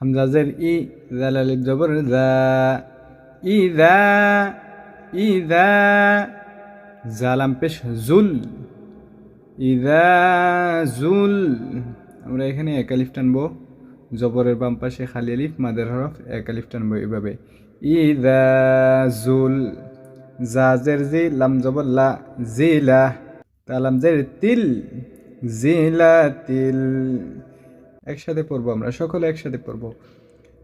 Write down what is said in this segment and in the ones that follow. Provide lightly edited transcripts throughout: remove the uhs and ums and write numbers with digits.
হামজা জের ই, জাল আলিফ জবর জা, ইযা, ইযা, জালাম পেশ জুল, ইযা জুল। আমরা এখানে এক আলিফ টানবো, জবরের বাম পাশে খালি আলিফ, মাদের হরফ, এক আলিফ টানবো এভাবে। ইযা জুল, জা জের জি, লাম জবর লা, জিলা, তালাম জের তিল, জিলা তিল। একসাথে পড়বো, আমরা সকলে একসাথে পড়বো।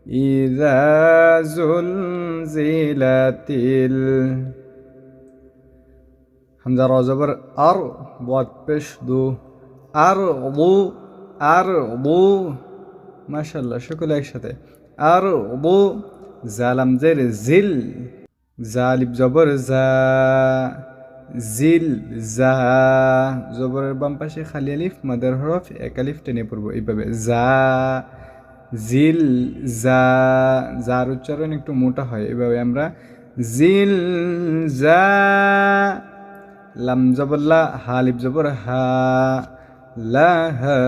ইযা জুলজিলাতিল, হামজা র জবর আর, বদ পেশ দু, আর বু, আর বু। মাশাল্লাহ, সকলে একসাথে। আর বু, জালাম জের জিল, জালিব জবর জা, জিল, জা, জবরের বাম পাশে খালি আলিফ, মাদার হরফ, এক আলিফ টেনে পড়বো এইভাবে, জা, জিল, জা। যার উচ্চারণ একটু মোটা হয়, এভাবে আমরা জিল, জা। লাম জবর লা, হালিফ জবর হা, লা হা।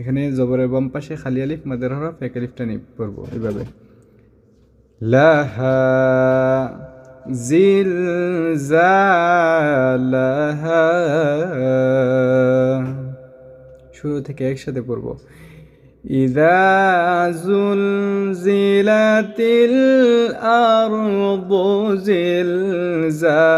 এখানে জবরের বাম পাশে খালি আলিফ, মাদার হরফ, এক আলিফ টেনে পড়বো এইভাবে, লাহা, জিলজালাহা। শুরু থেকে একসাথে পড়ব। ইযা জুলজিলাতিল আরদু জিলজালাহা।